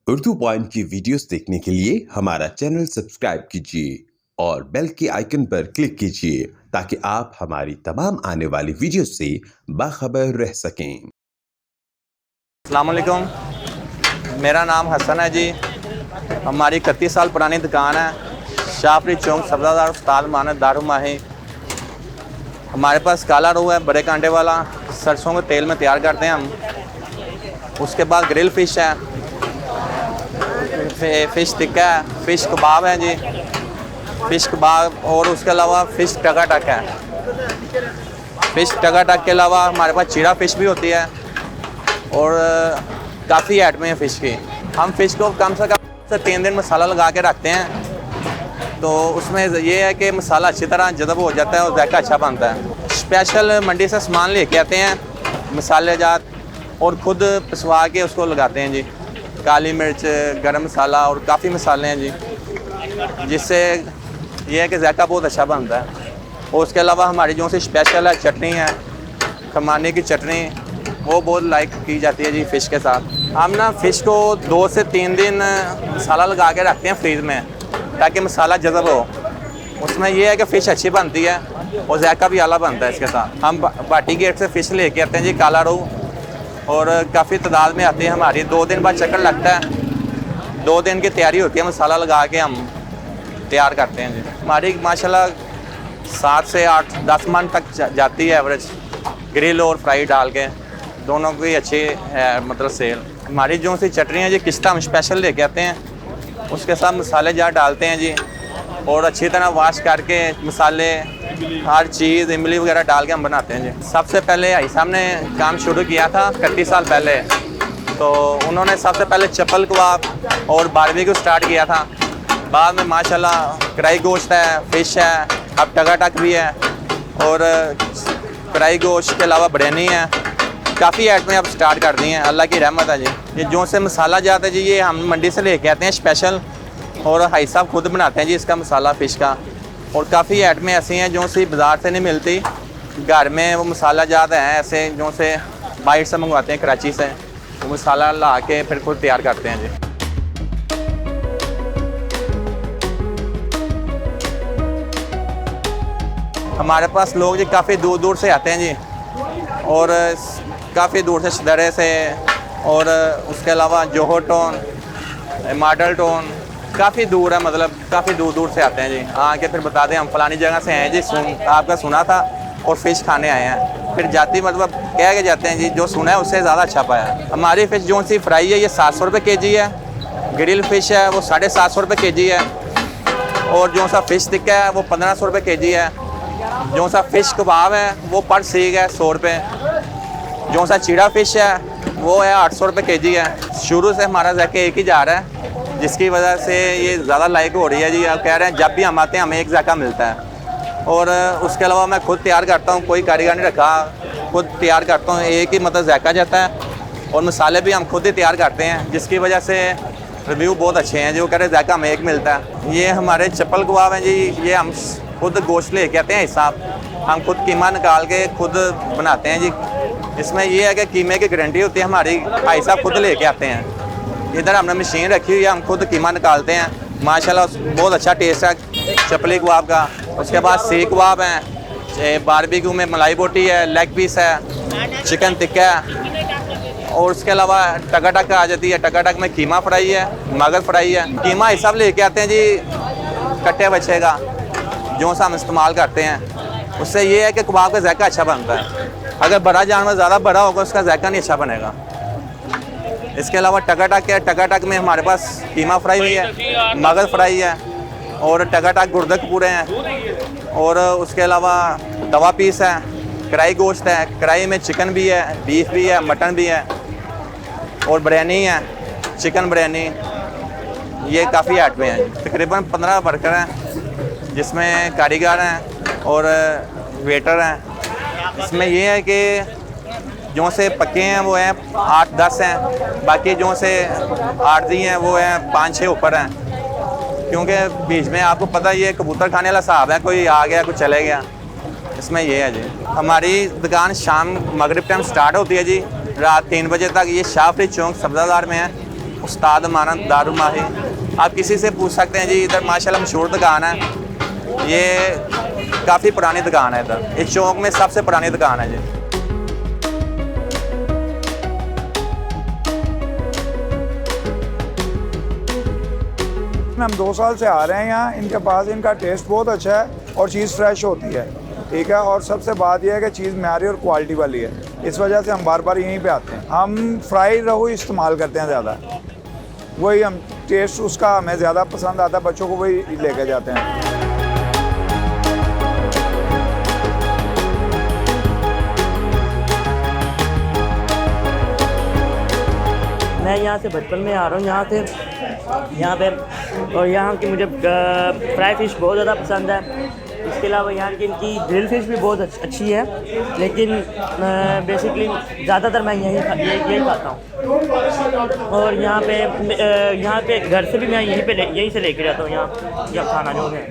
Urdu point की videos देखने के लिए हमारा चैनल सब्सक्राइब कीजिए और बेल के आइकन पर क्लिक कीजिए ताकि आप हमारी तमाम आने वाली वीडियोस से बाखबर रह सकें। अस्सलाम वालेकुम, मेरा नाम हसन है जी। हमारी 31 साल पुरानी दुकान है, शाहपुरी चौक सब्ज़ादार उस्ताद मानद दारुमाही। हमारे पास काला रोहू है, बड़े कांटे वाला, सरसों के तेल में तैयार करते हैं हम। उसके बाद ग्रिल फ़िश है, फ़िश टिक्का है, फ़िश कबाब है जी, फ़िश कबाब। और उसके अलावा फ़िश टकाटक है। फ़िश टकाटक के अलावा हमारे पास चीरा फ़िश भी होती है और काफ़ी आइटमें हैं फ़िश की। हम फ़िश को कम से कम 3 दिन मसाला लगा के रखते हैं, तो उसमें ये है कि मसाला अच्छी तरह जज़ब हो जाता है और जायका अच्छा बनता है। स्पेशल मंडी से सामान लेके आते हैं मसाले जात और ख़ुद पिसवा के उसको लगाते हैं जी। काली मिर्च, गरम मसाला और काफ़ी मसाले हैं जी, जिससे ये है कि जायका बहुत अच्छा बनता है। और उसके अलावा हमारी जो सी स्पेशल है चटनी है, खमानी की चटनी, वो बहुत लाइक की जाती है जी फ़िश के साथ। हम ना फ़िश को 2 से 3 दिन मसाला लगा के रखते हैं फ्रीज़ में, ताकि मसाला जज़ब हो। उसमें यह है कि फ़िश अच्छी बनती है और जायका भी आला बनता है इसके साथ। हम बाटी गेट से फ़िश लेके आते हैं जी, काला रोहू, और काफ़ी तादाद में आती है हमारी। 2 दिन बाद चक्कर लगता है, 2 दिन की तैयारी होती है, मसाला लगा के हम तैयार करते हैं जी। हमारी माशाल्लाह 7 से 8-10 मन तक जाती है एवरेज, ग्रिल और फ्राई डाल के, दोनों की अच्छी है मतलब सेल। हमारी जो सी चटनी है जी, किस्ता हम स्पेशल लेके आते हैं, उसके साथ मसाले जार डालते हैं जी, और अच्छी तरह वॉश करके मसाले हर चीज़ इमली वगैरह डाल के हम बनाते हैं जी। सबसे पहले भाई साहब ने काम शुरू किया था 31 साल पहले, तो उन्होंने सबसे पहले चप्पल कबाब और बारबेक्यू स्टार्ट किया था। बाद में माशाल्लाह कढ़ाई गोश्त है, फ़िश है, अब टकाटक भी है, और कढ़ाई गोश्त के अलावा बिरयानी है। काफ़ी आइटमें अब स्टार्ट कर दी हैं, अल्लाह की रहमत है जी। ये जो से मसाला जाता है जी, ये हम मंडी से लेके आते हैं स्पेशल, और भाई साहब खुद बनाते हैं जी इसका मसाला फ़िश का। और काफ़ी आइटमें ऐसी हैं जो सी बाज़ार से नहीं मिलती, घर में वो मसाला जात हैं ऐसे जो से बाहर से मंगवाते हैं, कराची से। वो मसाला ला के फिर खुद तैयार करते हैं जी। हमारे पास लोग जी काफ़ी दूर दूर से आते हैं जी, और काफ़ी दूर से शदरे से, और उसके अलावा जोहर टाउन, मॉडल टाउन, काफ़ी दूर है, मतलब काफ़ी दूर दूर से आते हैं जी। आके फिर बता दें हम फलानी जगह से हैं जी, आपका सुना था और फ़िश खाने आए हैं। फिर जाती मतलब कह के जाते हैं जी, जो सुना है उससे ज़्यादा अच्छा पाया। हमारी फ़िश जो सी फ्राई है ये 700 रुपये केजी है, ग्रिल फ़िश है वो 750 रुपये केजी है, और जो सा फ़िश टिक्का है वो 1500 रुपये केजी है। जो सा फ़िश कबाब है वो पर सीख है 100 रुपये। जो सा चीड़ा फ़िश है वो है 800 रुपये केजी है। शुरू से हमारा जाके एक ही जा रहा है, जिसकी वजह से ये ज़्यादा लाइक हो रही है जी। आप कह रहे हैं जब भी हम आते हैं हमें एक जायका मिलता है। और उसके अलावा मैं खुद तैयार करता हूँ, कोई कारीगर नहीं रखा, खुद तैयार करता हूँ, एक ही मतलब जायका जाता है। और मसाले भी हम खुद ही तैयार करते हैं, जिसकी वजह से रिव्यू बहुत अच्छे हैं, जो कह रहे हैं जायका हमें एक मिलता है। ये हमारे चप्पल कबाब हैं जी, ये हम खुद गोश्त लेके आते हैं हिसाब, हम खुद कीमा निकाल के खुद बनाते हैं जी। इसमें ये है कि कीमे की गारंटी होती है हमारी, भाई साहब खुद लेके आते हैं। इधर हमने मशीन रखी हुई है, हम खुद कीमा निकालते हैं, माशाल्लाह बहुत अच्छा टेस्ट है चपली कबाब का। उसके बाद सीख कबाब हैं, बारबेक्यू में मलाई बोटी है, लेग पीस है, चिकन टिक्का है, और उसके अलावा टकाटक आ जाती है। टकाटक में कीमा फ्राई है, मगज फ्राई है। कीमा हिसाब लेके आते हैं जी कट्टे बच्चे का, जो सा हम इस्तेमाल करते हैं। उससे ये है कि कबाब का जायका अच्छा बनता है। अगर बड़ा जानवर ज़्यादा बड़ा होगा उसका जायका नहीं अच्छा बनेगा। इसके अलावा टकाटक है, टकाटक में हमारे पास कीमा फ्राई हुई है, मगज फ्राई है, और टकाटक गुर्दक पूरे हैं, और उसके अलावा तवा पीस है, कढ़ाई गोश्त है, कढ़ाई में चिकन भी है, बीफ भी है, मटन भी है, और बिरयानी है, चिकन बिरयानी। ये काफ़ी आइटमें हैं, तकरीबन 15 वर्कर हैं, जिसमें कारीगर हैं और वेटर हैं। इसमें यह है कि जो से पक्के हैं वो हैं 8-10 हैं, बाकी जो से आर्जी हैं वो हैं 5-6 ऊपर हैं, क्योंकि बीच में आपको पता ये कबूतर खाने वाला साहब है, कोई आ गया कोई चले गया। इसमें ये है जी। हमारी दुकान शाम मगरिब टाइम स्टार्ट होती है जी, रात 3 बजे तक। ये शाहपुरी चौक सब्ज़ादार में है। उस्ताद मानंद दारू माही। आप किसी से पूछ सकते हैं जी, इधर माशाल्लाह मशहूर दुकान है, ये काफ़ी पुरानी दुकान है, इधर इस चौक में सबसे पुरानी दुकान है जी। हम 2 साल से आ रहे हैं यहाँ, इनके पास इनका टेस्ट बहुत अच्छा है और चीज़ फ्रेश होती है, ठीक है। और सबसे बात यह है कि चीज़ म्यारी और क्वालिटी वाली है, इस वजह से हम बार बार यहीं पे आते हैं। हम फ्राई रहू इस्तेमाल करते हैं ज़्यादा, वही हम टेस्ट उसका हमें ज़्यादा पसंद आता है, बच्चों को वही लेके जाते हैं। मैं यहाँ से बचपन में आ रहा हूँ यहाँ पे, और यहाँ की मुझे फ्राई फ़िश बहुत ज़्यादा पसंद है। इसके अलावा यहाँ की इनकी ग्रिल फ़िश भी बहुत अच्छी है, लेकिन बेसिकली ज़्यादातर मैं यही खाता हूँ। और यहाँ पे घर से भी मैं यहीं से लेके जाता हूँ यहाँ खाना जो है।